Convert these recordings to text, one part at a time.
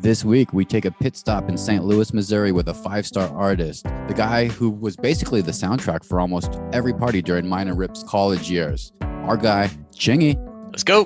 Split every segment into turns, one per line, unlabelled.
This week, we take a pit stop in St. Louis, Missouri with a five-star artist, the guy who was basically the soundtrack for almost every party during mine and Rip's college years. Our guy, Chingy.
Let's go.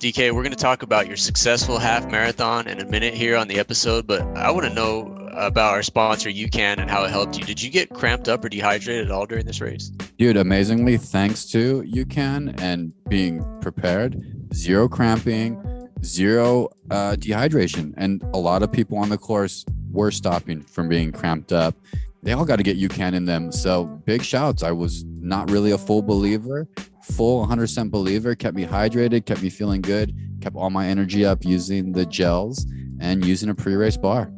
DK, we're going to talk about your successful half marathon in a minute here on the episode, but I want to know about our sponsor, UCAN, and how it helped you. Did you get cramped up or dehydrated at all during this race?
Dude, amazingly, thanks to UCAN and being prepared, zero cramping, zero dehydration. And a lot of people on the course were stopping from being cramped up. They all got to get UCAN in them. So big shouts. I was not really a full believer, full 100% believer, kept me hydrated, kept me feeling good, kept all my energy up using the gels and using a pre-race bar.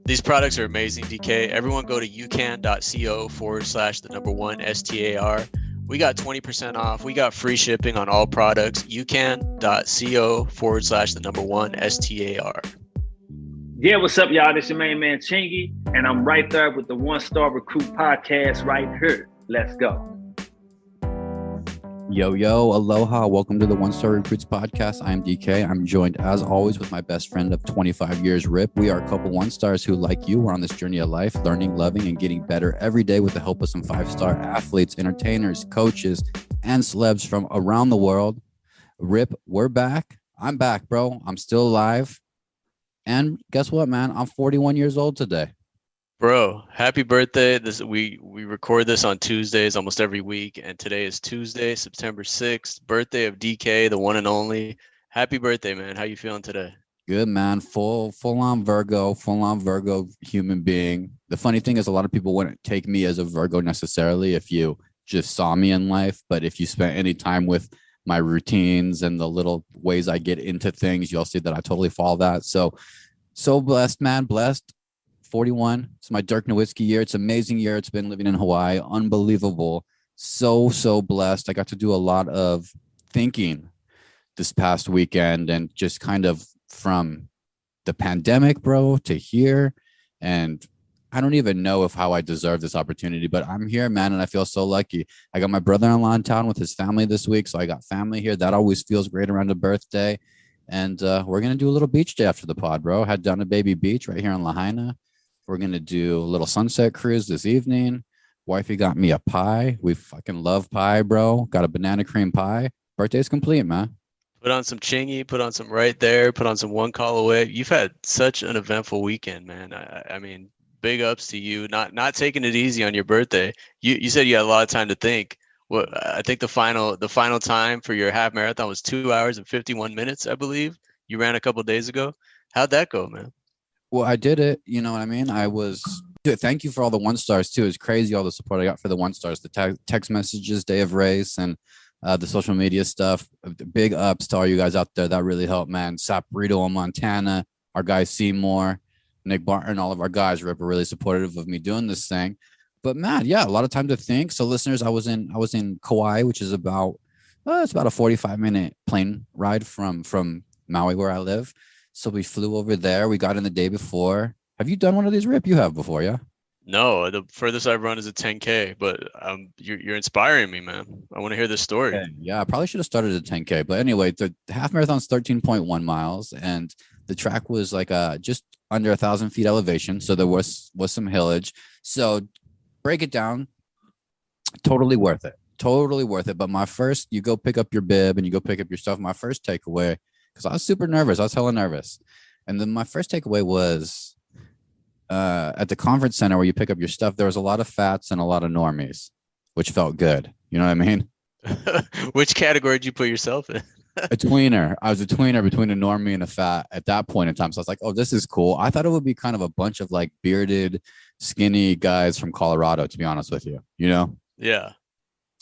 These products are amazing, DK. Everyone go to ucan.co/1STAR. We got 20% off. We got free shipping on all products. ucan.co/1STAR.
Yeah, what's up, y'all? This your main man, Chingy, and I'm right there with the One Star Recruit podcast right here. Let's go.
Yo, aloha. Welcome to the One Star Recruits podcast. I'm DK. I'm joined, as always, with my best friend of 25 years, Rip. We are a couple one stars who, like you, are on this journey of life, learning, loving, and getting better every day with the help of some five-star athletes, entertainers, coaches, and celebs from around the world. Rip, we're back. I'm back, bro. I'm still alive. And guess what, man? I'm 41 years old today.
Bro, happy birthday. We record this on Tuesdays almost every week, and today is Tuesday, September 6th, birthday of DK, the one and only. Happy birthday, man. How you feeling today?
Good, man. Full on Virgo human being. The funny thing is a lot of people wouldn't take me as a Virgo necessarily if you just saw me in life, but if you spent any time with my routines and the little ways I get into things, you'll see that I totally follow that. So blessed, man. Blessed. 41. It's my Dirk Nowitzki year. It's an amazing year. It's been living in Hawaii. Unbelievable. So blessed. I got to do a lot of thinking this past weekend and just kind of from the pandemic, bro, to here. And I don't even know how I deserve this opportunity, but I'm here, man. And I feel so lucky. I got my brother-in-law in town with his family this week. So I got family here. That always feels great around a birthday. And we're going to do a little beach day after the pod, bro. Had done a baby beach right here in Lahaina. We're going to do a little sunset cruise this evening. Wifey got me a pie. We fucking love pie, bro. Got a banana cream pie. Birthday's complete, man.
Put on some Chingy, put on some right there, put on some one call away. You've had such an eventful weekend, man. I mean, big ups to you. Not taking it easy on your birthday. You said you had a lot of time to think. Well, I think the final time for your half marathon was 2 hours and 51 minutes, I believe. You ran a couple of days ago. How'd that go, man?
Well, I did it. You know what I mean? Dude, thank you for all the one stars too. It's crazy all the support I got for the one stars, the text messages, day of race, and the social media stuff. Big ups to all you guys out there. That really helped, man. Saprito in Montana, our guy Seymour, Nick Barton, all of our guys were really supportive of me doing this thing. But man, yeah, a lot of time to think. So listeners, I was in Kauai, which is it's about a 45-minute plane ride from Maui, where I live. So we flew over there. We got in the day before. Have you done one of these, Rip? You have before, yeah?
No, the furthest I've run is a 10K, but you're inspiring me, man. I want to hear this story.
Okay. Yeah, I probably should have started at 10K. But anyway, the half marathon's 13.1 miles, and the track was like just under 1,000 feet elevation. So there was some hillage. So break it down. Totally worth it. But you go pick up your bib and you go pick up your stuff. My first takeaway, because I was super nervous. I was hella nervous. And then my first takeaway was at the conference center where you pick up your stuff, there was a lot of fats and a lot of normies, which felt good. You know what I mean?
Which category did you put yourself in?
A tweener. I was a tweener between a normie and a fat at that point in time. So I was like, oh, this is cool. I thought it would be kind of a bunch of like bearded, skinny guys from Colorado, to be honest with you. You know?
Yeah.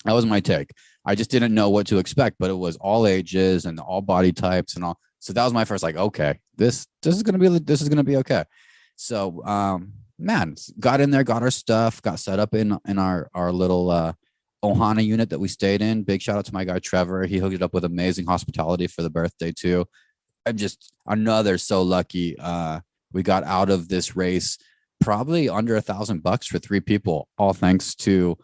That was my take. I just didn't know what to expect, but it was all ages and all body types and all. So that was my first, like, okay, this is gonna be okay. So man, got in there, got our stuff, got set up in our little Ohana unit that we stayed in. Big shout out to my guy Trevor. He hooked it up with amazing hospitality for the birthday too. I'm just so lucky. We got out of this race probably under $1,000 for 3 people, all thanks to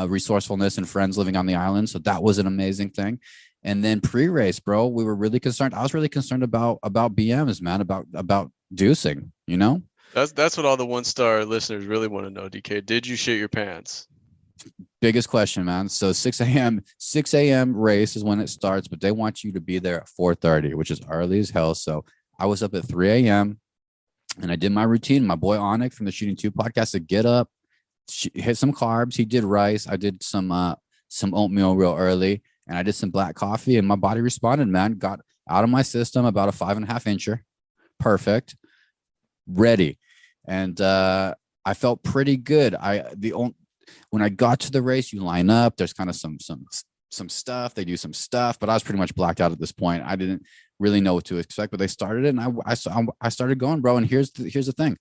resourcefulness and friends living on the island. So that was an amazing thing. And then pre-race, bro, we were really concerned. I was really concerned about BMs, man, about deucing, you know?
That's what all the 1-star listeners really want to know, DK. Did you shit your pants?
Biggest question, man. So 6 a.m. race is when it starts, but they want you to be there at 4:30, which is early as hell. So I was up at 3 a.m. and I did my routine. My boy Onik from the Shooting 2 podcast to get up, hit some carbs. He did rice. I did some oatmeal real early, and I did some black coffee, and my body responded, man. Got out of my system about a 5.5 incher. Perfect. Ready. And I felt pretty good. When I got to the race, you line up. There's kind of some stuff. They do some stuff, but I was pretty much blacked out at this point. I didn't really know what to expect, but they started it, and I started going, bro. And here's the thing: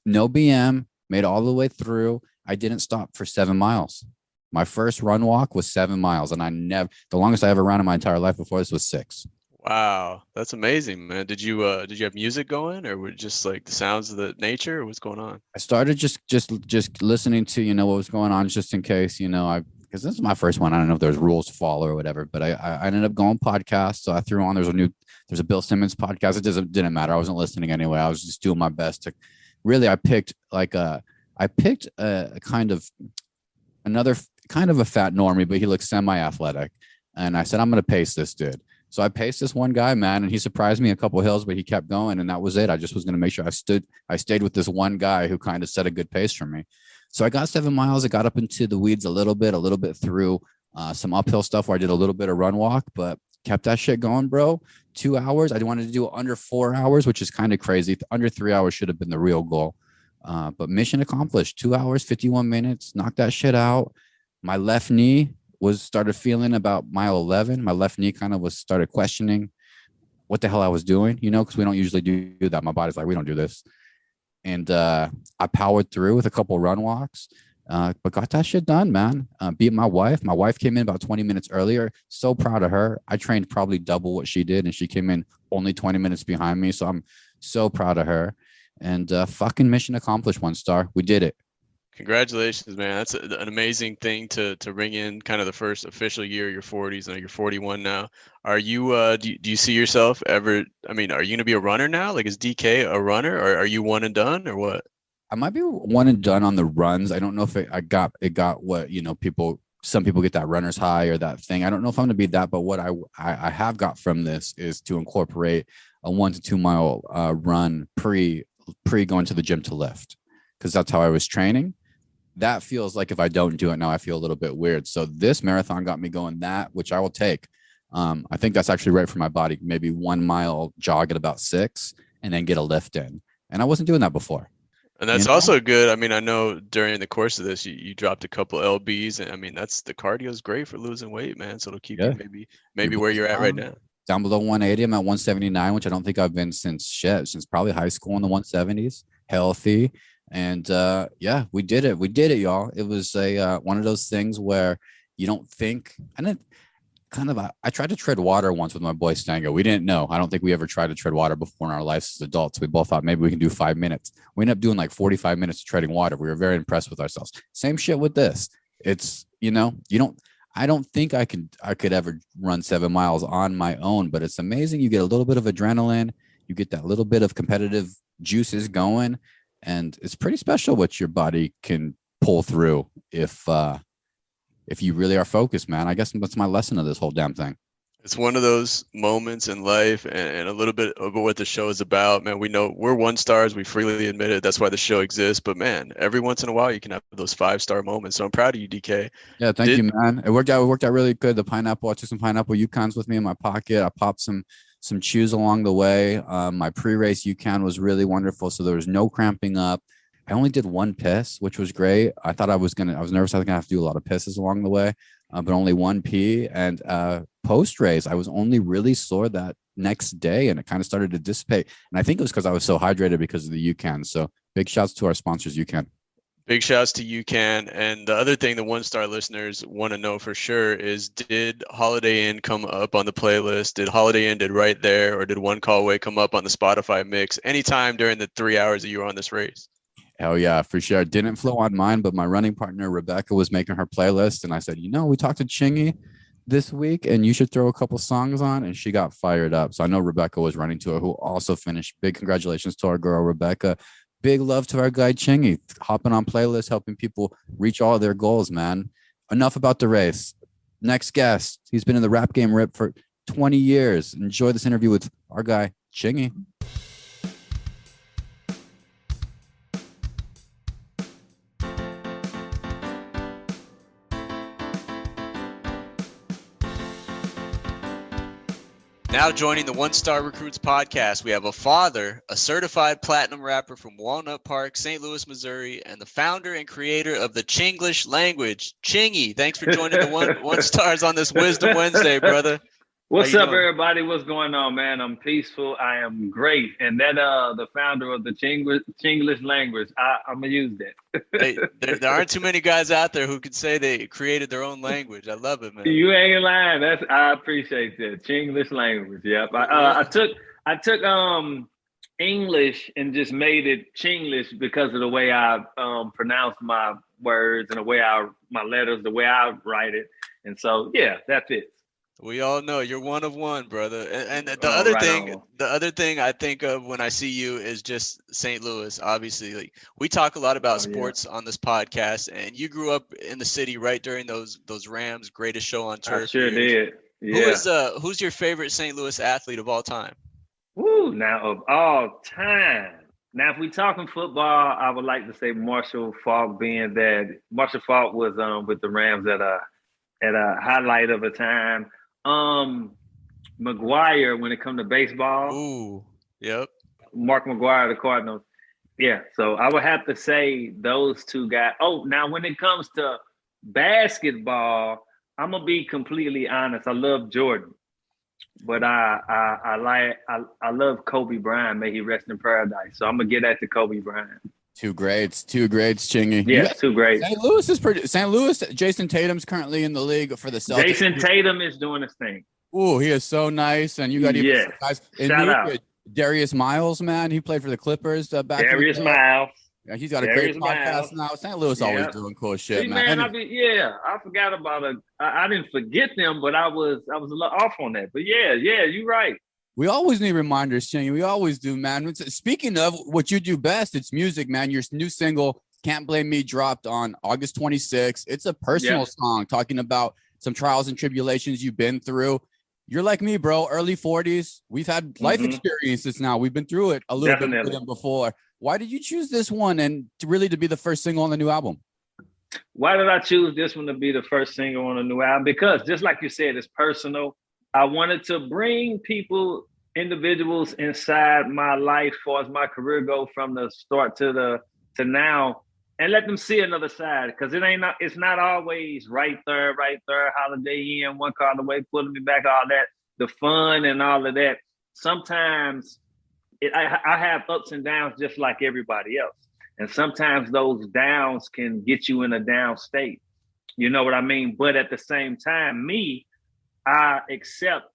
no BM, made all the way through. I didn't stop for 7 miles. My first run walk was 7 miles, and the longest I ever ran in my entire life before this was 6.
Wow, that's amazing, man. Did you have music going, or were it just like the sounds of the nature, or what's going on?
I started just listening to, what was going on, just in case, because this is my first one. I don't know if there's rules to follow or whatever, but I ended up going podcast. So I threw on, there's a Bill Simmons podcast. It didn't matter. I wasn't listening anyway. I was just doing my best to really, I picked a kind of another kind of a fat normie, but he looks semi-athletic. And I said, I'm going to pace this dude. So I paced this one guy, man, and he surprised me a couple of hills, but he kept going, and that was it. I just was going to make sure I stayed with this one guy who kind of set a good pace for me. So I got 7 miles. I got up into the weeds a little bit through some uphill stuff where I did a little bit of run walk, but kept that shit going, bro. 2 hours. I wanted to do under 4 hours, which is kind of crazy. Under 3 hours should have been the real goal. But mission accomplished. 2 hours, 51 minutes. Knocked that shit out. My left knee started feeling about mile 11. My left knee kind of started questioning what the hell I was doing, because we don't usually do that. My body's like, we don't do this. And I powered through with a couple run walks, but got that shit done, man. Beat my wife. My wife came in about 20 minutes earlier. So proud of her. I trained probably double what she did, and she came in only 20 minutes behind me. So I'm so proud of her. And fucking mission accomplished, 1 star. We did it.
Congratulations, man. That's an amazing thing to ring in kind of the first official year of your 40s. And you're 41 now. Are you do you see yourself ever? I mean, are you going to be a runner now? Like, is DK a runner, or are you one and done, or what?
I might be one and done on the runs. I don't know if it got what, some people get that runner's high or that thing. I don't know if I'm going to be that, but what I have got from this is to incorporate a 1 to 2 mile run pre going to the gym to lift, because that's how I was training. That feels like if I don't do it now, I feel a little bit weird. So this marathon got me going that, which I will take. I think that's actually right for my body. Maybe 1 mile jog at about 6 and then get a lift in. And I wasn't doing that before.
And that's also good. I mean, I know during the course of this, you dropped a couple LBs, and I mean, the cardio is great for losing weight, man. So it'll keep you maybe where you're at right now.
Down below 180, I'm at 179, which I don't think I've been since probably high school in the 170s. Healthy. And we did it. We did it, y'all. It was one of those things where you don't think. I tried to tread water once with my boy Stango. We didn't know. I don't think we ever tried to tread water before in our lives as adults. We both thought maybe we can do 5 minutes. We ended up doing like 45 minutes of treading water. We were very impressed with ourselves. Same shit with this. It's, I don't think I could ever run 7 miles on my own, but it's amazing. You get a little bit of adrenaline. You get that little bit of competitive juices going. And it's pretty special what your body can pull through if you really are focused, man. I guess that's my lesson of this whole damn thing.
It's one of those moments in life, and a little bit of what the show is about, man. We know we're 1 stars. We freely admit it. That's why the show exists. But man, every once in a while, you can have those 5-star moments. So I'm proud of you, DK.
Yeah, thank you, man. It worked out really good. The pineapple, I took some pineapple Yukons with me in my pocket. I popped some chews along the way. My pre-race Yukon was really wonderful. So there was no cramping up. I only did 1 piss, which was great. I was nervous I was gonna have to do a lot of pisses along the way, but only 1 pee. And post-race, I was only really sore that next day, and it kind of started to dissipate. And I think it was because I was so hydrated because of the Yukon. So big shouts to our sponsors, Yukon.
Big shouts to UCAN. And the other thing the 1-star listeners want to know for sure is, did Holiday Inn come up on the playlist? Did Holiday Inn did Right There, or did One Call Away come up on the Spotify mix anytime during the 3 hours that you were on this race?
Hell yeah, for sure. It didn't flow on mine, but my running partner, Rebecca, was making her playlist. And I said, we talked to Chingy. this week, and you should throw a couple songs on. And she got fired up. So I know Rebecca was running to her, who also finished. Big congratulations to our girl, Rebecca. Big love to our guy, Chingy, hopping on playlists, helping people reach all their goals, man. Enough about the race. Next guest, he's been in the rap game rip for 20 years. Enjoy this interview with our guy, Chingy.
Now joining the One Star Recruits podcast, we have a father, a certified platinum rapper from Walnut Park, St. Louis, Missouri, and the founder and creator of the Chinglish language, Chingy. Thanks for joining the One Stars on this Wisdom Wednesday, brother.
What's up, everybody? What's going on, man? I'm peaceful. I am great. And that the founder of the Chinglish language, I'm gonna use that.
There aren't too many guys out there who could say they created their own language. I love it, man.
You ain't lying. I appreciate that. Chinglish language. Yep. I took English and just made it Chinglish because of the way I pronounce my words and the way my letters, the way I write it. And so yeah, that fits.
We all know you're one of one, brother. And the other thing I think of when I see you is just St. Louis. Obviously, like we talk a lot about sports on this podcast, and you grew up in the city right during those Rams' greatest show on turf.
I sure did. Yeah.
Who's your favorite St. Louis athlete of all time?
Woo! Now of all time. Now, if we talking football, I would like to say Marshall Faulk, being that Marshall Faulk was with the Rams at a highlight of a time. McGuire, when it comes to baseball.
Ooh, yep.
Mark McGuire, the Cardinals. Yeah, so I would have to say those two guys. Oh, now when it comes to basketball, I'm gonna be completely honest. I love Jordan, but I love Kobe Bryant. May he rest in paradise. So I'm gonna get at the Kobe Bryant.
Two greats, Chingy.
Yeah, two greats.
St. Louis is pretty. St. Louis. Jason Tatum's currently in the league for the Celtics.
Jason Tatum is doing his thing.
Ooh, he is so nice, and you got even guys.
Shout out.
Darius Miles, man. He played for the Clippers back.
Darius Miles.
Yeah, he's got a great podcast now. St. Louis always doing cool shit,
See,
man.
I forgot about it. I didn't forget them, but I was a little off on that. But yeah, you're right.
We always need reminders, Chingy. We always do, man. Speaking of what you do best, it's music, man. Your new single, Can't Blame Me, dropped on August 26th. It's a personal song talking about some trials and tribulations you've been through. You're like me, bro, early 40s. We've had life experiences now. We've been through it a little bit more than before. Why did you choose this one and to be the first single on the new album?
Why did I choose this one to be the first single on the new album? Because just like you said, it's personal. I wanted to bring individuals inside my life as far as my career go from the start to now, and let them see another side. Because it's not always right there, Holiday Inn, one call away, pulling me back, all that, the fun and all of that. Sometimes I have ups and downs just like everybody else. And sometimes those downs can get you in a down state. You know what I mean? But at the same time, I accept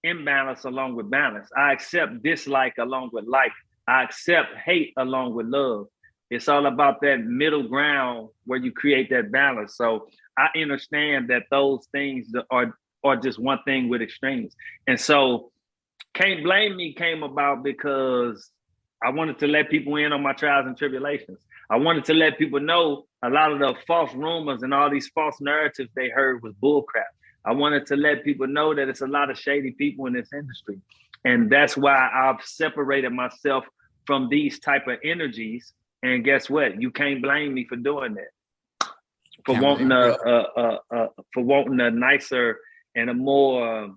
imbalance along with balance. I accept dislike along with like. I accept hate along with love. It's all about that middle ground where you create that balance. So I understand that those things are just one thing with extremes. And so Can't Blame Me came about because I wanted to let people in on my trials and tribulations. I wanted to let people know a lot of the false rumors and all these false narratives they heard was bullcrap. I wanted to let people know that it's a lot of shady people in this industry. And that's why I've separated myself from these type of energies. And guess what? You can't blame me for doing that. For wanting a nicer and a more,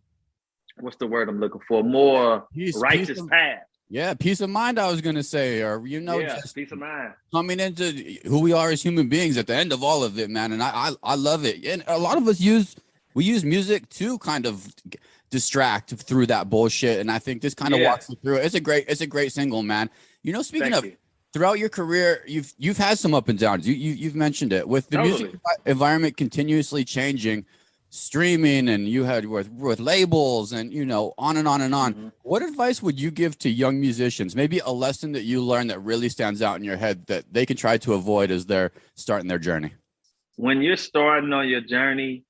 what's the word I'm looking for? More righteous path.
Yeah, peace of mind, I was going to say, or, just
peace of mind.
Coming into who we are as human beings at the end of all of it, man. And I love it. And a lot of us use music to kind of distract through that bullshit. And I think this kind of walks you through it. It's a great single, man. Speaking of throughout your career, you've had some up and downs. You've mentioned it with the music environment continuously changing. Streaming, and you had with labels, and on and on and on. Mm-hmm. What advice would you give to young musicians? Maybe a lesson that you learned that really stands out in your head that they can try to avoid as they're starting their journey.
When you're starting on your journey,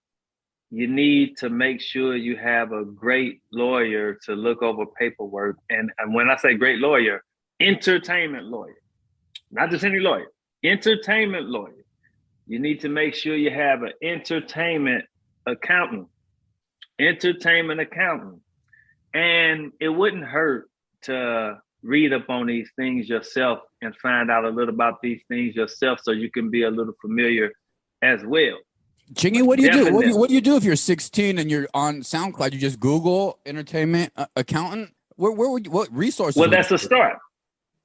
you need to make sure you have a great lawyer to look over paperwork. And when I say great lawyer, entertainment lawyer, not just any lawyer, entertainment lawyer. You need to make sure you have an accountant, entertainment accountant. And it wouldn't hurt to read up on these things yourself and find out a little about these things yourself so you can be a little familiar as well.
Chingy, what do you do? What do you do if you're 16 and you're on SoundCloud? You just Google entertainment accountant? What resources?
Well, that's a start.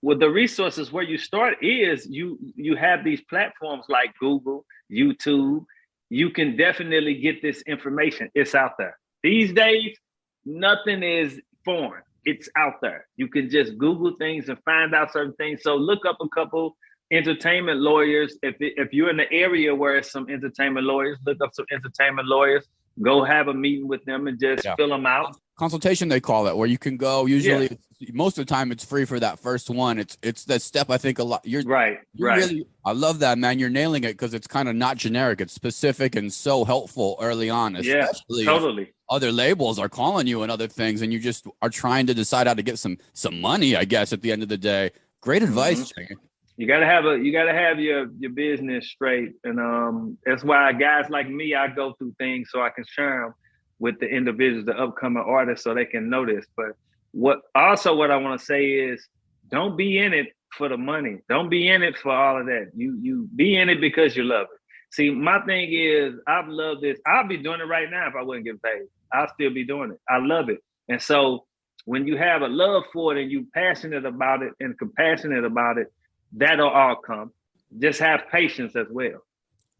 Well, the resources where you start is you have these platforms like Google, YouTube. You can definitely get this information. It's out there. These days, nothing is foreign. It's out there. You can just Google things and find out certain things. So look up a couple entertainment lawyers. If you're in the area where it's some entertainment lawyers, look up some entertainment lawyers. Go have a meeting with them and just fill them out.
Consultation, they call it, where you can go. Usually, most of the time, it's free for that first one. It's that step. I think a lot. You're right. Really, I love that, man. You're nailing it because it's kind of not generic. It's specific and so helpful early on. Especially totally. Other labels are calling you and other things, and you just are trying to decide how to get some money. I guess at the end of the day, great advice, Chingy.
You gotta have your business straight, and that's why guys like me, I go through things so I can share them with the individuals, the upcoming artists, so they can know this. But what I want to say is, don't be in it for the money. Don't be in it for all of that. You be in it because you love it. See, my thing is, I've loved this. I'll be doing it right now if I wouldn't get paid. I'll still be doing it. I love it, and so when you have a love for it and you passionate about it and compassionate about it, that'll all come. Just have patience as well.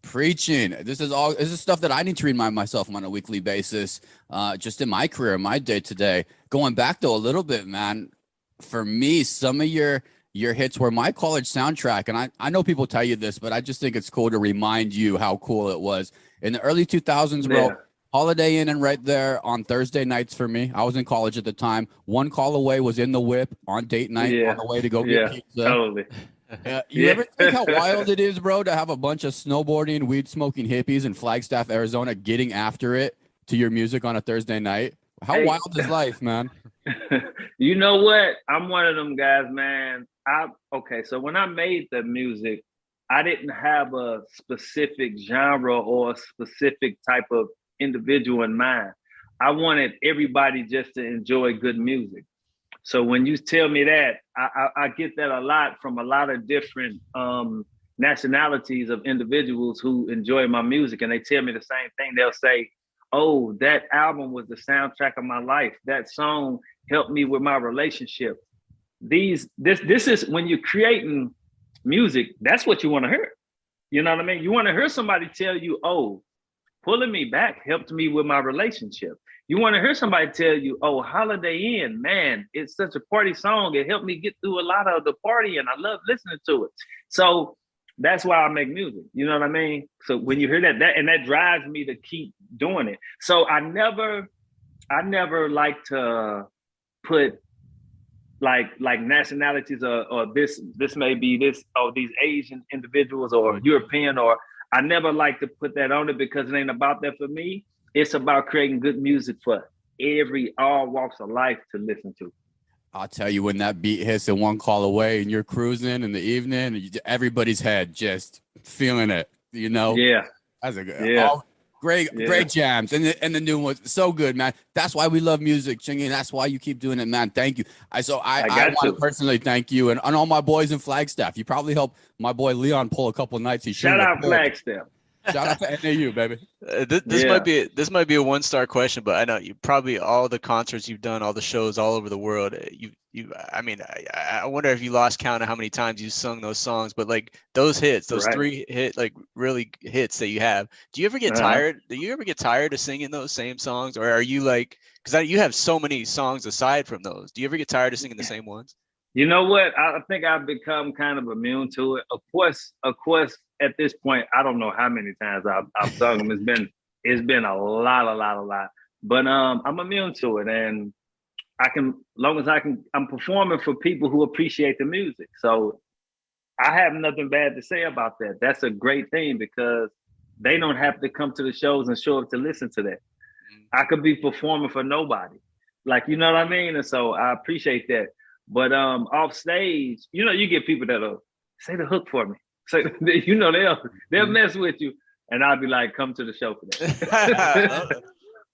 Preaching. This is stuff that I need to remind myself on a weekly basis, just in my career, my day to day. Going back though a little bit, man, for me, some of your hits were my college soundtrack. And I know people tell you this, but I just think it's cool to remind you how cool it was. In the early 2000s, bro, Holiday Inn and Right There on Thursday nights for me. I was in college at the time. One Call Away was in the whip on date night on the way to go get pizza. Totally. You ever think how wild it is, bro, to have a bunch of snowboarding, weed smoking hippies in Flagstaff, Arizona, getting after it to your music on a Thursday night? How wild is life, man?
You know what? I'm one of them guys, man. So when I made the music, I didn't have a specific genre or a specific type of individual in mind. I wanted everybody just to enjoy good music. So when you tell me that, I get that a lot from a lot of different nationalities of individuals who enjoy my music, and they tell me the same thing. They'll say, "Oh, that album was the soundtrack of my life. That song helped me with my relationship." This is when you're creating music. That's what you want to hear. You know what I mean? You want to hear somebody tell you, "Oh, Pulling Me Back helped me with my relationship." You want to hear somebody tell you, "Oh, Holiday Inn, man, it's such a party song. It helped me get through a lot of the party and I love listening to it." So that's why I make music. You know what I mean? So when you hear that drives me to keep doing it. So I never like to put like nationalities or this may be this, or these Asian individuals or European, or I never like to put that on it because it ain't about that for me. It's about creating good music for all walks of life to listen to.
I'll tell you, when that beat hits and One Call Away and you're cruising in the evening, and everybody's head just feeling it, you know?
Yeah.
That's a good, great jams. And the new ones, so good, man. That's why we love music, Chingy. That's why you keep doing it, man. Thank you. I want to personally thank you and all my boys in Flagstaff. You probably helped my boy Leon pull a couple nights.
Shout out Flagstaff.
Shout out to NAU, baby.
This might be a 1-star question, but I know you probably, all the concerts you've done, all the shows all over the world. I wonder if you lost count of how many times you sung those songs. But like those hits, those 3 hit really hits that you have. Do you ever get tired? Do you ever get tired of singing those same songs, or are you like, because you have so many songs aside from those? Do you ever get tired of singing the same ones?
You know what? I think I've become kind of immune to it. Of course, at this point, I don't know how many times I've sung them. It's been a lot. But I'm immune to it, and I'm performing for people who appreciate the music. So I have nothing bad to say about that. That's a great thing, because they don't have to come to the shows and show up to listen to that. I could be performing for nobody. Like, you know what I mean? And so I appreciate that. But off stage, you know, you get people that'll say the hook for me. So, you know, they'll mess with you. And I'll be like, come to the show for that.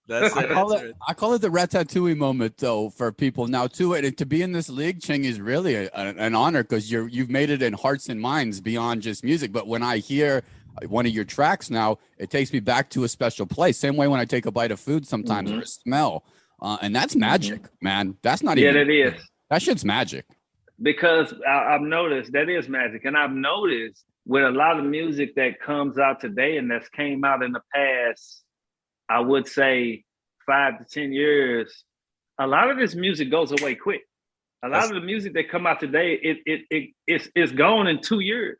I call it the Ratatouille moment, though, for people now too. And to be in this league, Ching, is really an honor because you've made it in hearts and minds beyond just music. But when I hear one of your tracks now, it takes me back to a special place. Same way when I take a bite of food sometimes, or a smell, and that's magic, man. That's not even. Yeah, that is. That shit's magic.
Because I've noticed that is magic, and I've noticed with a lot of music that comes out today and that's came out in the past, I would say 5 to 10 years, a lot of this music goes away quick. A lot of the music that come out today, it's gone in 2 years.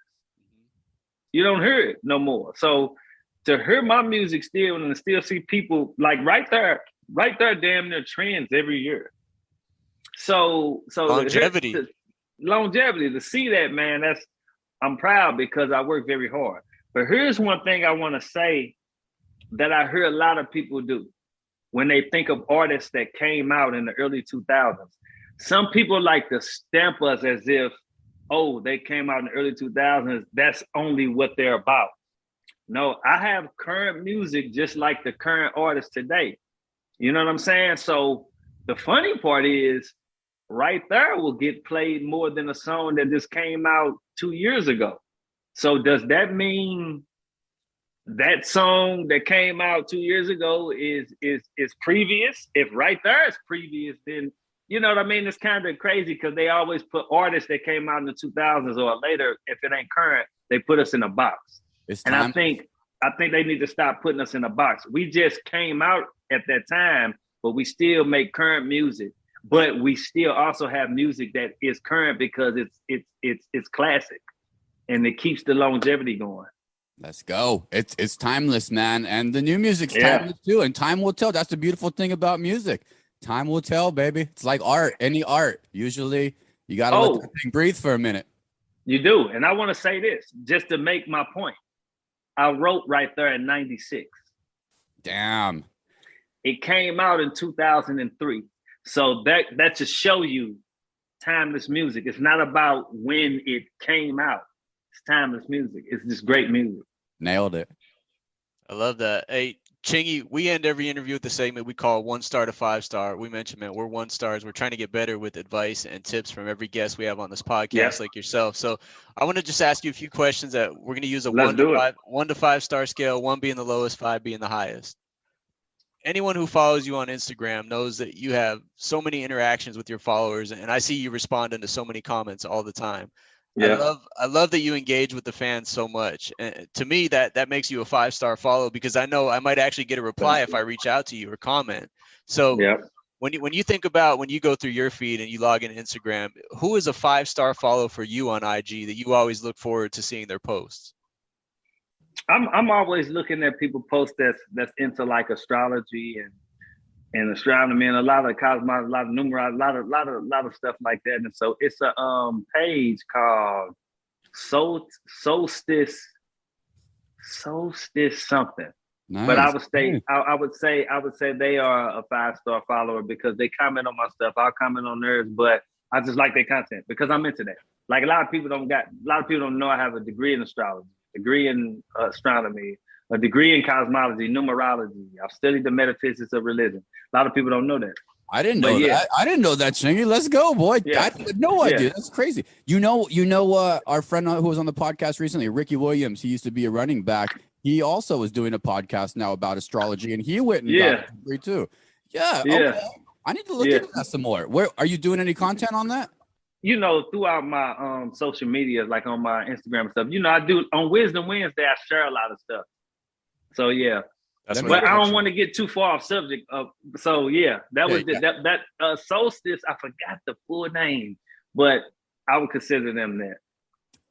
You don't hear it no more. So to hear my music still and still see people like right there, damn near trends every year. So longevity to see that, man, I'm proud because I work very hard. But here's one thing I want to say that I hear a lot of people do when they think of artists that came out in the early 2000s. Some people like to stamp us as if, oh, they came out in the early 2000s. That's only what they're about. No, I have current music just like the current artists today. You know what I'm saying? So the funny part is right there will get played more than a song that just came out 2 years ago. So does that mean that song that came out 2 years ago is previous? If right there is previous, then you know what I mean? It's kind of crazy because they always put artists that came out in the 2000s or later. If it ain't current, they put us in a box. And I think they need to stop putting us in a box. We just came out at that time, but we still make current music. But we still also have music that is current because it's classic, and it keeps the longevity going.
Let's go. It's timeless, man, and the new music's timeless too. And time will tell. That's the beautiful thing about music. Time will tell, baby. It's like art, any art. Usually, you gotta let that thing breathe for a minute.
You do, and I want to say this just to make my point. I wrote right there in '96.
Damn.
It came out in 2003. So that to show you timeless music. It's not about when it came out. It's timeless music. It's just great music.
Nailed it.
I love that. Hey, Chingy, we end every interview with the segment we call 1 star to 5 star. We mentioned, man, we're 1 stars. We're trying to get better with advice and tips from every guest we have on this podcast, like yourself. So I want to just ask you a few questions that we're going to use a 1 to 5 star scale, 1 being the lowest, 5 being the highest. Anyone who follows you on Instagram knows that you have so many interactions with your followers, and I see you responding to so many comments all the time. Yeah. I love that you engage with the fans so much. And to me, that makes you a 5-star follow because I know I might actually get a reply if I reach out to you or comment. So when you think about when you go through your feed and you log in Instagram, who is a 5-star follow for you on IG that you always look forward to seeing their posts?
I'm always looking at people post that's into like astrology and astronomy and a lot of cosmology, a lot of numerology, a lot of stuff like that. And so it's a page called Solstice something. Nice. But I would say they are a 5-star follower because they comment on my stuff. I'll comment on theirs, but I just like their content because I'm into that. Like a lot of people don't know I have a degree in astrology, degree in astronomy, a degree in cosmology, numerology. I've studied the metaphysics of religion. A lot of people don't know that.
I didn't know that. I didn't know that, Chingy. Let's go, boy. Yeah. I had no idea. That's crazy. You know, our friend who was on the podcast recently, Ricky Williams, he used to be a running back. He also was doing a podcast now about astrology, and he went and got a degree too. Yeah. Okay. I need to look into that some more. Where are you doing any content on that?
You know, throughout my social media, like on my Instagram and stuff, you know, I do on Wisdom Wednesday, I share a lot of stuff. So but I don't want to get too far off subject. That Solstice. I forgot the full name, but I would consider them that.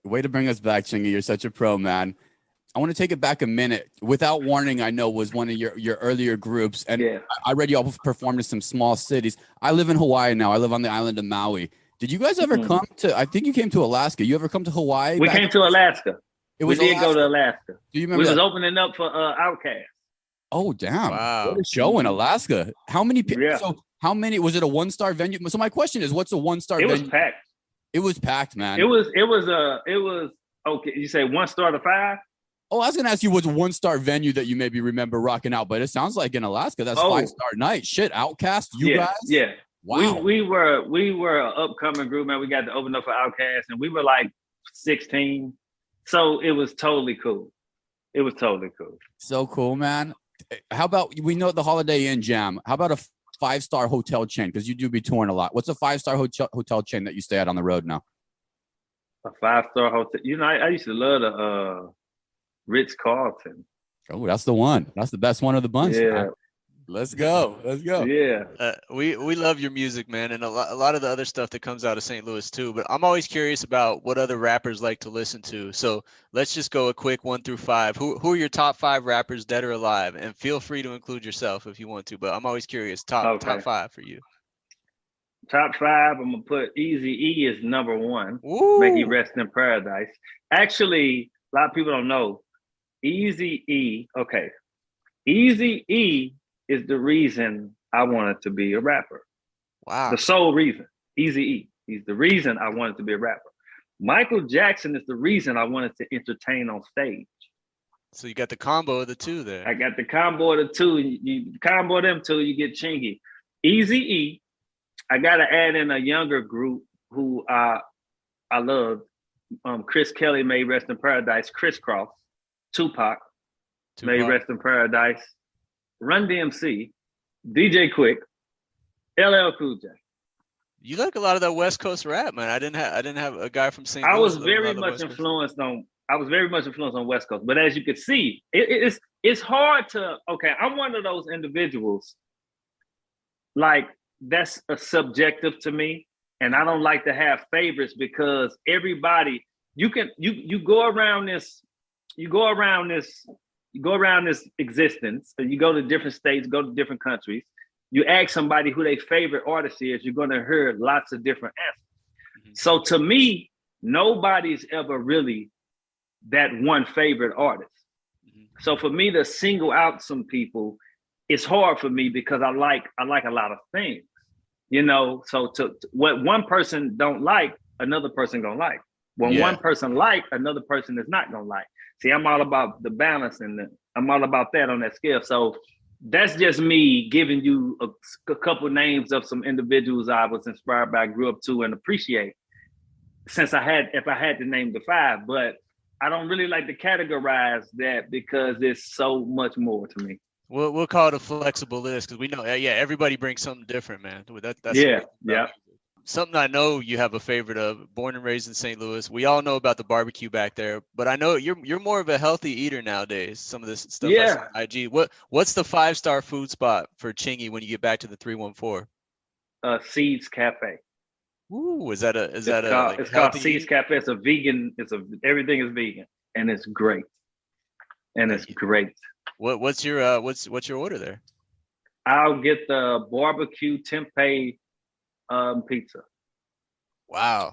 Way to bring us back, Chingy. You're such a pro, man. I want to take it back a minute. Without Warning, I know, was one of your earlier groups, and I read you all performed in some small cities. I live in Hawaii now. I live on the island of Maui. Did you guys ever come to? I think you came to Alaska. You ever come to Hawaii?
We came to Alaska.
It
We
was
did go to
Alaska.
Alaska.
Do you
We
remember
was
that?
opening up for Outkast.
Oh, damn.
Wow.
What a show in Alaska. How many people?
Yeah.
So how many, was it a 1-star venue? So my question is, what's a 1-star
It was
venue?
packed.
It was packed, man.
It was okay. You say 1 star to 5?
Oh, I was gonna ask you what's a 1-star venue that you maybe remember rocking out, but it sounds like in Alaska, that's 5-star night. Shit, Outcast, you guys?
Yeah.
Wow.
We were an upcoming group, man. We got to open up for Outkast, and we were like 16. So it was totally cool. It was totally cool.
So cool, man. How about, we know the Holiday Inn Jam. How about a 5-star hotel chain? Because you do be touring a lot. What's a 5-star hotel chain that you stay at on the road now?
A 5-star hotel. You know, I used to love the Ritz Carlton.
Oh, that's the one. That's the best one of the bunch.
Yeah.
Man. Let's go. Let's go.
Yeah.
We love your music, man, and a lot of the other stuff that comes out of St. Louis too. But I'm always curious about what other rappers like to listen to. So let's just go a quick 1 through 5. Who are your top 5 rappers, dead or alive? And feel free to include yourself if you want to. But I'm always curious. Top 5 for you.
Top 5. I'm gonna put Eazy-E is number 1.
Ooh.
May he rest in paradise. Actually, a lot of people don't know. Eazy-E. Okay. Eazy-E is the reason I wanted to be a rapper.
Wow.
The sole reason. Eazy-E. He's the reason I wanted to be a rapper. Michael Jackson is the reason I wanted to entertain on stage.
So you got the combo of the two there.
I got the combo of the two. You combo them two, you get Chingy. Eazy-E. I gotta add in a younger group who I love. Chris Kelly, may rest in paradise. Criss Cross, Tupac, may rest in paradise. Run DMC, DJ Quick, LL Cool J.
You like a lot of that West Coast rap, man. I didn't have a guy from St. Louis.
I was very much influenced on West Coast, but as you can see, it's hard to. Okay, I'm one of those individuals. Like, that's a subjective to me, and I don't like to have favorites because everybody you go around this existence, and you go to different states, go to different countries. You ask somebody who their favorite artist is, you're going to hear lots of different answers. Mm-hmm. So to me, nobody's ever really that one favorite artist. Mm-hmm. So for me to single out some people, it's hard for me because I like a lot of things, you know. So to what one person don't like, another person gonna like. When one person like, another person is not gonna like. See, I'm all about the balance, and I'm all about that on that scale. So that's just me giving you a couple names of some individuals I was inspired by, grew up to, and appreciate. If I had to name the 5, but I don't really like to categorize that because it's so much more to me.
We'll call it a flexible list because we know, everybody brings something different, man. That's something I know you have a favorite of. Born and raised in St. Louis. We all know about the barbecue back there, but I know you're more of a healthy eater nowadays. Some of this stuff I see on IG. What's the 5-star food spot for Chingy when you get back to the 314?
Seeds Cafe.
Ooh, it's
called Seeds Cafe. It's a vegan. Everything is vegan, and it's great. Great.
What's your order there?
I'll get the barbecue tempeh pizza.
Wow.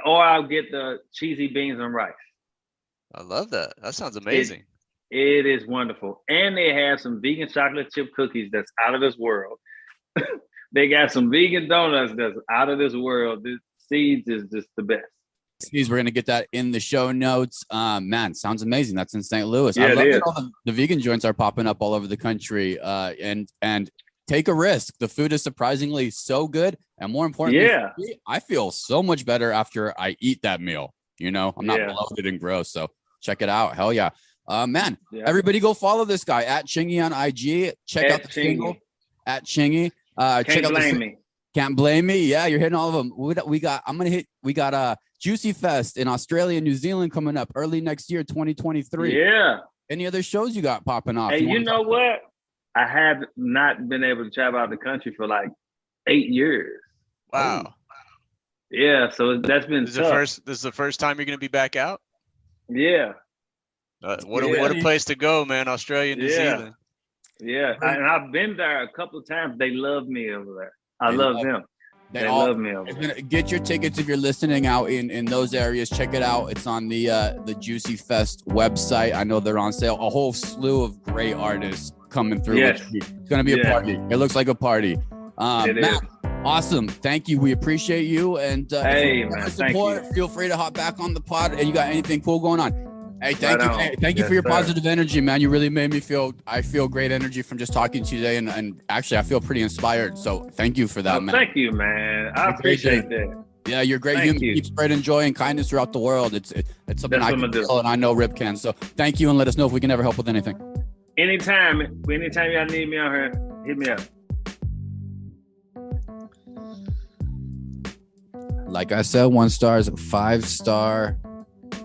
Or I'll get the cheesy beans and rice.
I love that. That sounds amazing.
It is wonderful. And they have some vegan chocolate chip cookies that's out of this world. They got some vegan donuts that's out of this world. This Seeds is just the best.
We're going to get that in the show notes. Man, sounds amazing. That's in St. Louis.
Yeah,
I love that all the vegan joints are popping up all over the country. And take a risk. The food is surprisingly so good. And more importantly, I feel so much better after I eat that meal. You know, I'm not bloated and gross. So check it out. Hell yeah. Man, everybody go follow this guy at Chingy on IG. Check out the single at Chingy. Can't blame me. Yeah, you're hitting all of them. We got Juicy Fest in Australia, New Zealand coming up early next year, 2023.
Yeah.
Any other shows you got popping off?
Hey, you know what? I have not been able to travel out the country for like 8 years.
Wow.
Yeah, so that's been tough.
This is the first time you're going to be back out?
Yeah.
What a place to go, man. Australia, New Zealand.
Yeah, and I've been there a couple of times. They love me over there. I love them. They love me over there.
Get your tickets if you're listening out in those areas. Check it out. It's on the Juicy Fest website. I know they're on sale. A whole slew of great artists coming through.
Yes.
It's going to be a party. It looks like a party.
It is.
Awesome. Thank you. We appreciate you. And
hey, man,
support,
thank you.
Feel free to hop back on the pod. And you got anything cool going on? Hey, thank you. Hey, thank you for your positive energy, man. You really made me I feel great energy from just talking to you today. And actually, I feel pretty inspired. So thank you for that, man.
Thank you, man. I appreciate that.
Yeah, you're great human. Keep spreading joy and kindness throughout the world. It's something I can feel, and I know Rip can. So thank you, and let us know if we can ever help with anything.
Anytime y'all need me out here, hit me up.
Like I said, 1 star is a 5-star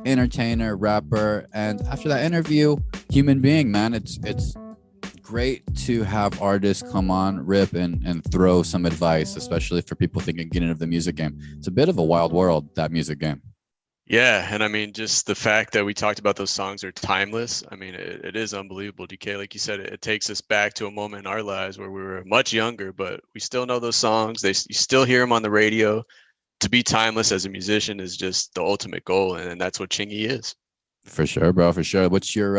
entertainer, rapper, and after that interview, human being, man. It's great to have artists come on, Rip, and throw some advice, especially for people thinking getting into the music game. It's a bit of a wild world, that music game.
Yeah, and I mean, just the fact that we talked about those songs are timeless. I mean, it is unbelievable, DK. Like you said, it takes us back to a moment in our lives where we were much younger, but we still know those songs. You still hear them on the radio. To be timeless as a musician is just the ultimate goal, and that's what Chingy is. For sure, bro. For sure. What's your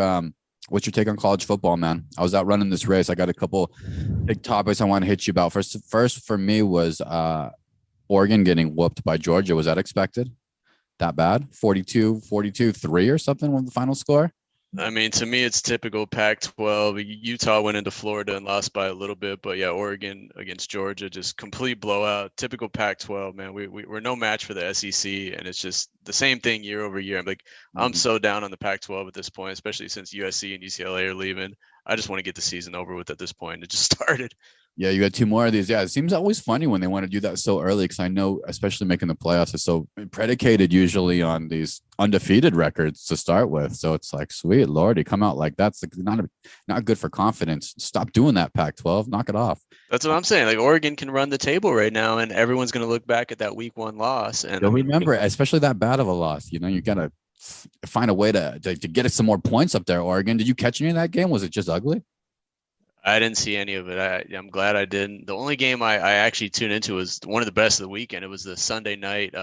take on college football, man? I was out running this race. I got a couple big topics I want to hit you about. First for me was Oregon getting whooped by Georgia. Was that expected? That bad? 42-3 or something was the final score? I mean, to me, it's typical Pac-12. Utah went into Florida and lost by a little bit, but yeah, Oregon against Georgia, just complete blowout. Typical Pac-12, man. We're no match for the SEC, and it's just the same thing year over year. I'm so down on the Pac-12 at this point, especially since USC and UCLA are leaving. I just want to get the season over with at this point. It just started. Yeah, you got 2 more of these. Yeah, it seems always funny when they want to do that so early because I know, especially making the playoffs, is so predicated usually on these undefeated records to start with. So it's like, sweet Lordy, come out like that's not good for confidence. Stop doing that, Pac-12. Knock it off. That's what I'm saying. Like Oregon can run the table right now, and everyone's going to look back at that week 1 loss. And you'll remember, especially that bad of a loss. You know, you got to find a way to get us some more points up there, Oregon. Did you catch any of that game? Was it just ugly? I didn't see any of it. I'm glad I didn't. The only game I actually tuned into was one of the best of the weekend. It was the Sunday night.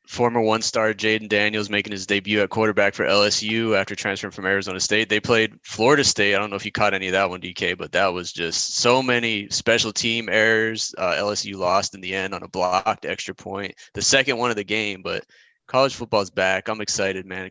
Former 1-star Jaden Daniels making his debut at quarterback for LSU after transferring from Arizona State. They played Florida State. I don't know if you caught any of that one, DK, but that was just so many special team errors. LSU lost in the end on a blocked extra point, the second one of the game, but college football's back. I'm excited, man. New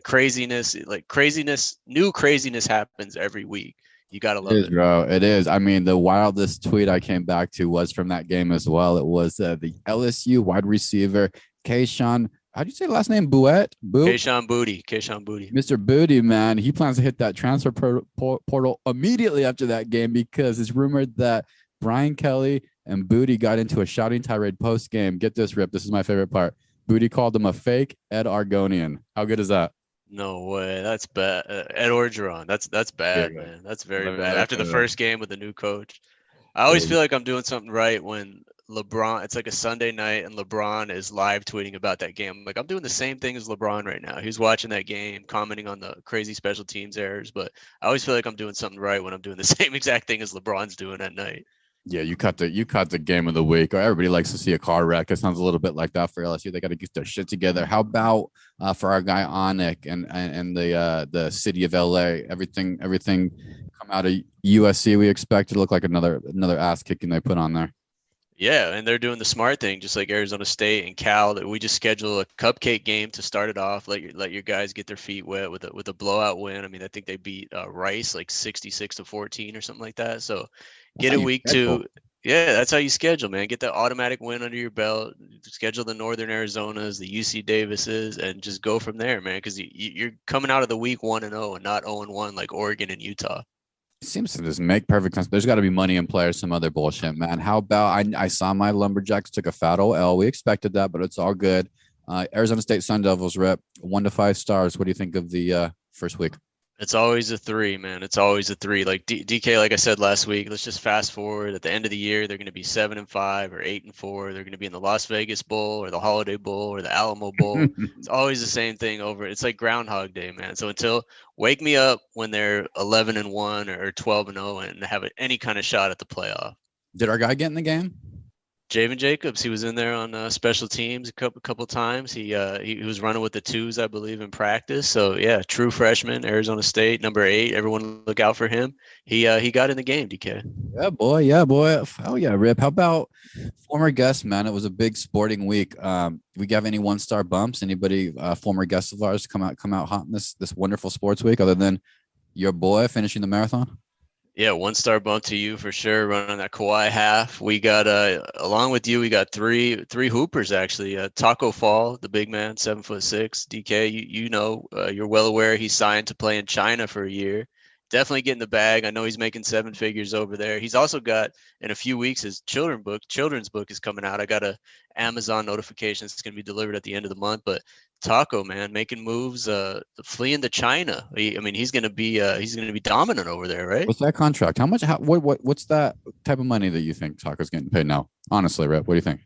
craziness happens every week. You got to love it. Bro. It is. I mean, the wildest tweet I came back to was from that game as well. It was the LSU wide receiver, Kayshon. How do you say the last name? Bouette? Kayshon Boutte. Mr. Boutte, man. He plans to hit that transfer portal immediately after that game because it's rumored that Brian Kelly and Boutte got into a shouting tirade post-game. Get this, Rip. This is my favorite part. Boutte called him a fake Ed Argonian. How good is that? No way. That's bad. Ed Orgeron. That's bad, man. That's very bad. After the first game with the new coach. I always feel like I'm doing something right when LeBron, it's like a Sunday night and LeBron is live tweeting about that game. Like I'm doing the same thing as LeBron right now. He's watching that game, commenting on the crazy special teams errors, but I always feel like I'm doing something right when I'm doing the same exact thing as LeBron's doing at night. Yeah, you cut the game of the week. Or everybody likes to see a car wreck. It sounds a little bit like that for LSU. They got to get their shit together. How about for our guy Onik and the city of LA? Everything come out of USC. We expect it to look like another ass kicking they put on there. Yeah, and they're doing the smart thing, just like Arizona State and Cal. That we just schedule a cupcake game to start it off. Let your guys get their feet wet with a blowout win. I mean, I think they beat Rice like 66-14 or something like that. So get a week 2. Yeah, that's how you schedule, man. Get that automatic win under your belt. Schedule the Northern Arizonas, the UC Davises, and just go from there, man. Because you're coming out of the week 1-0 and not 0-1 like Oregon and Utah. It seems to just make perfect sense. There's got to be money in play or some other bullshit, man. How about I saw my Lumberjacks took a fat old L. We expected that, but it's all good. Arizona State Sun Devils rep 1 to 5 stars. What do you think of the first week? It's always a 3, man. It's always a 3. Like DK, like I said last week, let's just fast forward. At the end of the year, they're going to be 7-5 or 8-4. They're going to be in the Las Vegas Bowl or the Holiday Bowl or the Alamo Bowl. It's always the same thing over. It's like Groundhog Day, man. So wake me up when they're 11-1 or 12-0 and have any kind of shot at the playoff. Did our guy get in the game? Javen Jacobs, he was in there on special teams a couple times. He was running with the twos, I believe, in practice. So yeah, true freshman, Arizona State, number 8. Everyone look out for him. He got in the game, DK.
Yeah, boy. Yeah, boy. Oh yeah, Rip. How about former guests, man? It was a big sporting week. We have any 1-star bumps? Anybody former guests of ours come out hot in this wonderful sports week, other than your boy finishing the marathon?
Yeah, 1-star bump to you for sure. Running that Kawhi half. We got along with you, we got three hoopers actually. Taco Fall, the big man, 7'6". DK, you're well aware he's signed to play in China for a year. Definitely getting the bag. I know he's making 7 figures over there. He's also got in a few weeks his children's book is coming out. I got a Amazon notification. It's going to be delivered at the end of the month. But Taco, man, making moves, fleeing to China. He's going to be dominant over there, right?
What's that contract? How much? What's that type of money that you think Taco's getting paid now? Honestly, Rip, what do you think?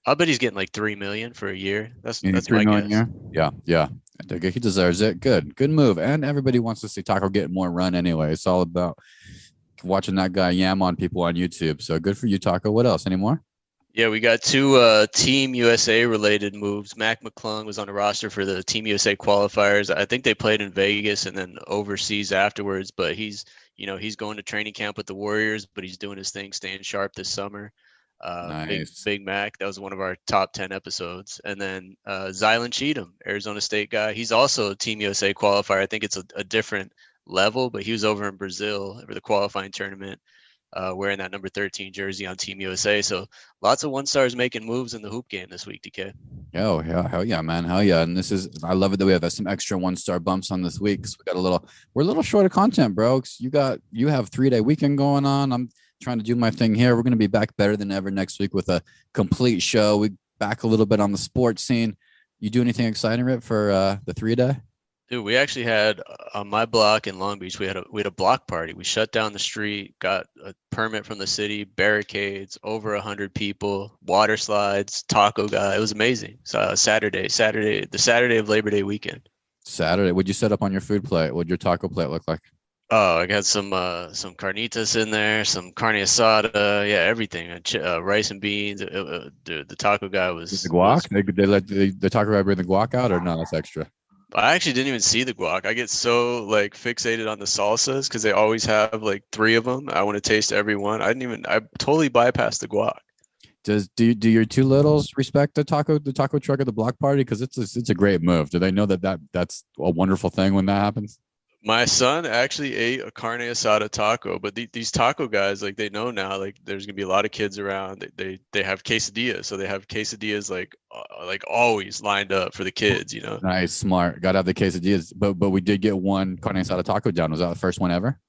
I bet he's getting like $3 million for a year. That's
$3
my
million
guess.
Yeah. He deserves it. Good move. And everybody wants to see Taco get more run anyway. It's all about watching that guy yam on people on YouTube. So good for you, Taco. What else? Any more?
Yeah, we got 2 Team USA related moves. Mac McClung was on the roster for the Team USA qualifiers. I think they played in Vegas and then overseas afterwards, but he's going to training camp with the Warriors, but he's doing his thing, staying sharp this summer.
Nice.
Big Mac, that was one of our top 10 episodes. And then Zylan Cheatham, Arizona State guy. He's also a Team USA qualifier. I think it's a different level, but he was over in Brazil for the qualifying tournament. Wearing that number 13 jersey on Team USA. So lots of 1-stars making moves in the hoop game this week, DK.
Oh, yeah. Hell yeah, man. Hell yeah. And I love it that we have some extra 1-star bumps on this week. So we're a little short of content, bro. You have 3-day weekend going on. I'm trying to do my thing here. We're going to be back better than ever next week with a complete show. We back a little bit on the sports scene. You do anything exciting, Rip, for the 3-day?
Dude, we actually had on my block in Long Beach, we had a block party. We shut down the street, got a permit from the city, barricades, over 100 people, water slides, taco guy. It was amazing. So the Saturday of Labor Day weekend.
Saturday. What'd you set up on your food plate? What'd your taco plate look like?
Oh, I got some carnitas in there, some carne asada, yeah, everything. Rice and beans. Dude, the taco guy was
the guac. They let the taco guy bring the guac out, or no? That's extra.
I actually didn't even see the guac. I get so like fixated on the salsas because they always have like 3 of them. I want to taste every one. I totally bypassed the guac.
Do your 2 littles respect the taco truck at the block party? Because it's a great move. Do they know that's a wonderful thing when that happens?
My son actually ate a carne asada taco, but these taco guys, like, they know now, like, there's gonna be a lot of kids around. They have quesadillas, so they have quesadillas like always lined up for the kids, you know.
Nice, smart. Gotta have the quesadillas. But we did get one carne asada taco down. Was that the first one ever?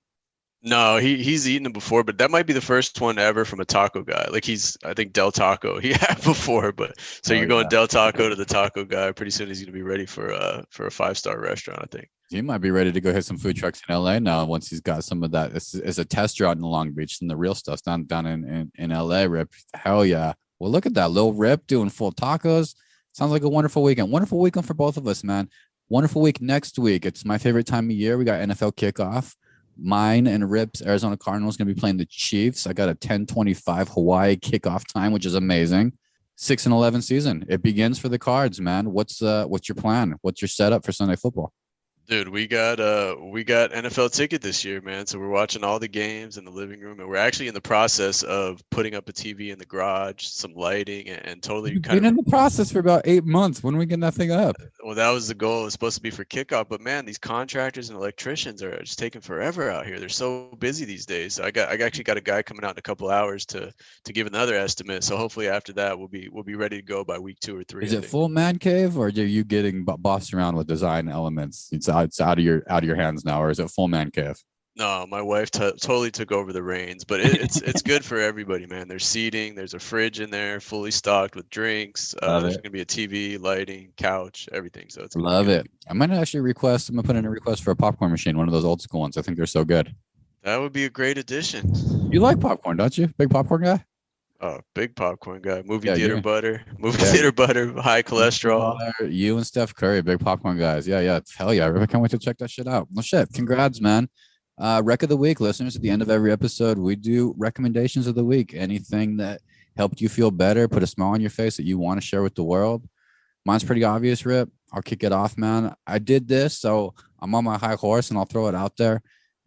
No, he's eaten them before, but that might be the first one ever from a taco guy. Like, I think Del Taco he had before, but so you're going Del Taco to the taco guy. Pretty soon he's gonna be ready for a 5-star restaurant, I think.
He might be ready to go hit some food trucks in LA now once he's got some of that. It's a tester out in Long Beach, and the real stuff's down in LA. Rip, hell yeah. Well, look at that little Rip doing full tacos. Sounds like a wonderful weekend. Wonderful weekend for both of us, man. Wonderful week next week. It's my favorite time of year. We got NFL kickoff. Mine and Rip's Arizona Cardinals going to be playing the Chiefs. I got a 10:25 Hawaii kickoff time, which is amazing. 6-11 season. It begins for the Cards, man. What's your plan? What's your setup for Sunday football?
Dude, we got NFL ticket this year, man. So we're watching all the games in the living room, and we're actually in the process of putting up a TV in the garage, some lighting, and totally
You've been in the process for about 8 months. When are we getting that thing up?
Well, that was the goal. It was supposed to be for kickoff, but man, these contractors and electricians are just taking forever out here. They're so busy these days. So I actually got a guy coming out in a couple hours to give another estimate. So hopefully after that we'll be ready to go by week 2 or 3.
Is it full man cave, or are you getting bossed around with design elements? It's out of your hands now, or is it full man cave?
No, my wife totally took over the reins, but it's good for everybody, man. There's seating, there's a fridge in there, fully stocked with drinks. There's gonna be a TV, lighting, couch, everything. So it's
love it. I'm gonna put in a request for a popcorn machine, one of those old school ones. I think they're so good.
That would be a great addition.
You like popcorn, don't you? Big popcorn guy?
Oh, big popcorn guy. Movie theater butter, high cholesterol.
You and Steph Curry, big popcorn guys. Yeah. Hell yeah. I can't wait to check that shit out. Well, shit. Congrats, man. Rec of the week, listeners. At the end of every episode, we do recommendations of the week. Anything that helped you feel better, put a smile on your face that you want to share with the world? Mine's pretty obvious, Rip. I'll kick it off, man. I did this, so I'm on my high horse and I'll throw it out there.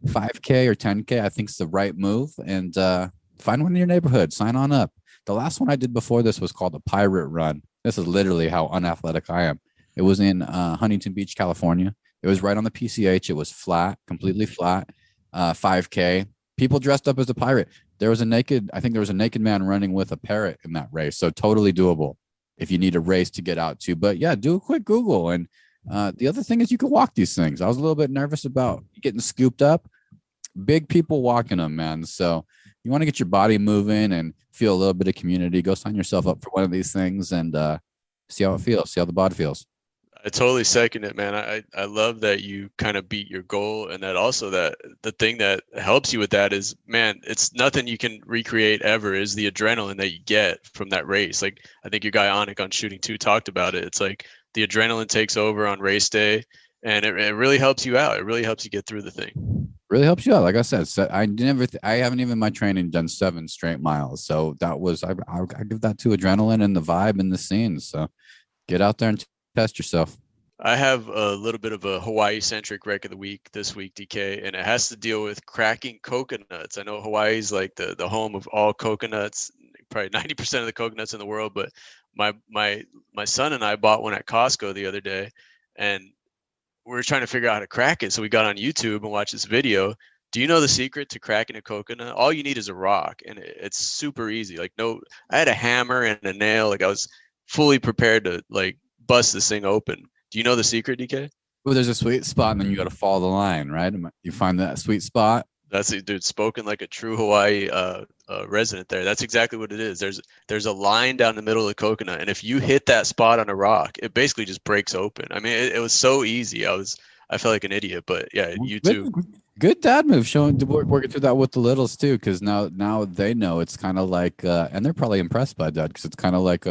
5K or 10K, I think is the right move. And find one in your neighborhood. Sign on up. The last one I did before this was called the Pirate Run. This is literally how unathletic I am. It was in Huntington Beach, California. It was right on the PCH. It was flat, completely flat. 5K. People dressed up as a pirate. There was a naked man running with a parrot in that race. So totally doable if you need a race to get out to. But yeah, do a quick Google. And the other thing is you can walk these things. I was a little bit nervous about getting scooped up. Big people walking them, man. So you want to get your body moving and feel a little bit of community. Go sign yourself up for one of these things and see how it feels. See how the body feels.
I totally second it, man. I love that you kind of beat your goal, and that also that the thing that helps you with that is, man, it's nothing you can recreate ever is the adrenaline that you get from that race. Like I think your guy Onik on Shooting 2 talked about it. It's like the adrenaline takes over on race day, and it really helps you out. It really helps you get through the thing. Really
helps you out. Like I said, I haven't even in my training done 7 straight miles. So that was, I give that to adrenaline and the vibe and the scenes. So get out there and test yourself.
I have a little bit of a Hawaii-centric wreck of the week this week, DK, and it has to deal with cracking coconuts. I know Hawaii's like the home of all coconuts, probably 90% of the coconuts in the world, but my son and I bought one at Costco the other day, and we were trying to figure out how to crack it. So we got on YouTube and watched this video. Do you know the secret to cracking a coconut? All you need is a rock, and it's super easy. Like I had a hammer and a nail. Like I was fully prepared to like bust this thing open. Do you know the secret, DK?
Well, there's a sweet spot, and then you got to follow the line, right? You find that sweet spot.
That's it, dude. Spoken like a true Hawaii resident there. That's exactly what it is. There's a line down the middle of the coconut, and if you hit that spot on a rock, it basically just breaks open. I mean, it was so easy. I felt like an idiot, but yeah, you too.
Good dad move, working through that with the littles too, because now they know it's kind of like, and they're probably impressed by that because it's kind of like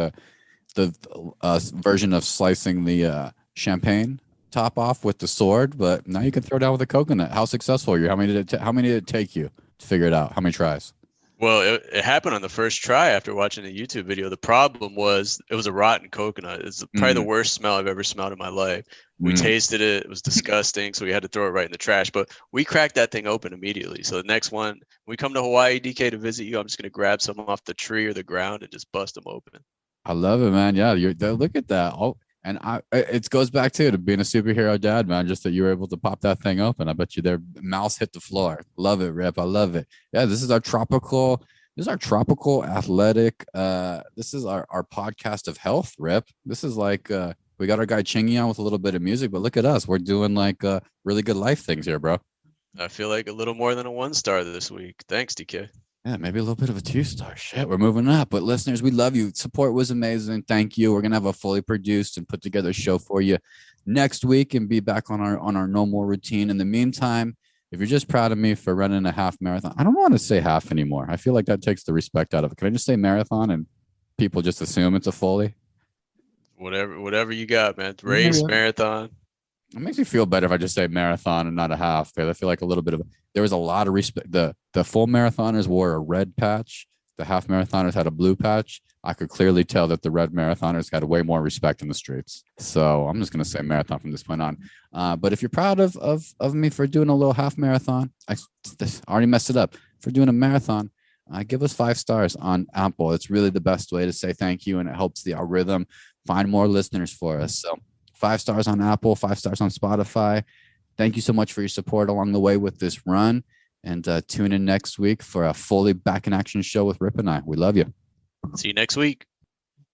the version of slicing the champagne top off with the sword, but now you can throw down with a coconut. How successful are you? How many did it take you to figure it out? How many tries?
Well, it happened on the first try after watching the YouTube video. The problem was it was a rotten coconut. It's probably the worst smell I've ever smelled in my life. We tasted it. It was disgusting, so we had to throw it right in the trash. But we cracked that thing open immediately. So the next one, when we come to Hawaii, DK, to visit you, I'm just going to grab some off the tree or the ground and just bust them open.
I love it, man. Yeah, look at that. Oh, and it goes back to being a superhero dad, man. Just that you were able to pop that thing open. I bet you their mouse hit the floor. Love it, Rip. I love it. Yeah, this is our tropical athletic. This is our podcast of health, Rip. This is like we got our guy Chingy on with a little bit of music, but look at us. We're doing like really good life things here, bro.
I feel like a little more than a 1-star this week. Thanks, DK.
Yeah, maybe a little bit of a 2-star. Shit, we're moving up. But listeners, we love you. Support was amazing. Thank you. We're gonna have a fully produced and put together show for you next week and be back on our normal routine. In the meantime, if you're just proud of me for running a half marathon, I don't want to say half anymore. I feel like that takes the respect out of it. Can I just say marathon and people just assume it's a fully?
Whatever you got, man. Race, marathon.
It makes me feel better if I just say marathon and not a half, because I feel like a little bit of there was a lot of respect. The full marathoners wore a red patch. The half marathoners had a blue patch. I could clearly tell that the red marathoners had way more respect in the streets. So I'm just gonna say marathon from this point on. But if you're proud of me for doing a little half marathon, I already messed it up. For doing a marathon, give us 5 stars on Apple. It's really the best way to say thank you, and it helps the algorithm find more listeners for us. So 5 stars on Apple, 5 stars on Spotify. Thank you so much for your support along the way with this run. And tune in next week for a fully back in action show with Rip and I. We love you.
See you next week.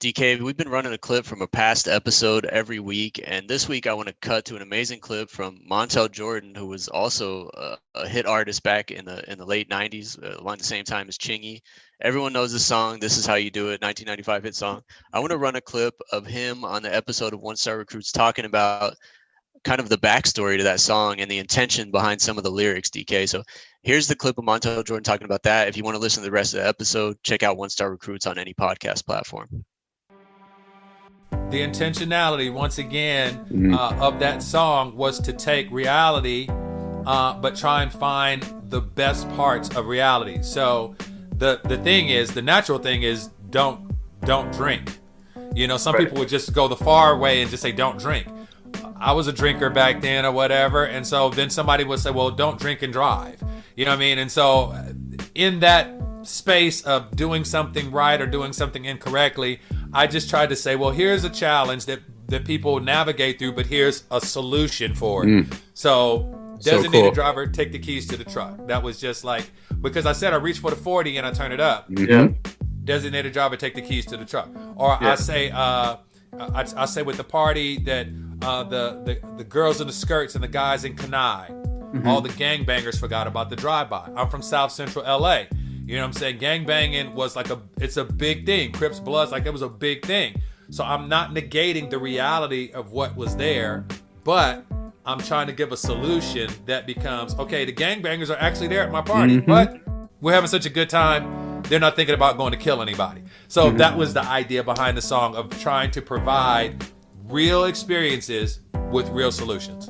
DK, we've been running a clip from a past episode every week. And this week I want to cut to an amazing clip from Montel Jordan, who was also a hit artist back in the late 90s, around the same time as Chingy. Everyone knows this song. This Is How You Do It, 1995 hit song. I want to run a clip of him on the episode of One Star Recruits talking about kind of the backstory to that song and the intention behind some of the lyrics, DK. So here's the clip of Montel Jordan talking about that. If you want to listen to the rest of the episode, check out One Star Recruits on any podcast platform.
The intentionality, once again, of that song was to take reality, but try and find the best parts of reality. So the thing is, the natural thing is don't drink. You know, some
Right.
people would just go the far way and just say don't drink. I was a drinker back then or whatever, and so then somebody would say, well, don't drink and drive. You know what I mean? And so in that space of doing something right or doing something incorrectly, I just tried to say, well, here's a challenge that people navigate through, but here's a solution for it. So designated
cool.
driver, take the keys to the truck. That was just like, because I said I reached for the 40 and I turn it up.
Yeah.
Designated driver, take the keys to the truck. Or
Yeah.
I say, I say with the party that the girls in the skirts and the guys in Kenai, all the gangbangers forgot about the drive-by. I'm from South Central LA. You know what I'm saying? Gangbanging was like it's a big thing. Crips, Bloods, like it was a big thing. So I'm not negating the reality of what was there, but I'm trying to give a solution that becomes, okay, the gangbangers are actually there at my party, but we're having such a good time, they're not thinking about going to kill anybody. So that was the idea behind the song, of trying to provide real experiences with real solutions.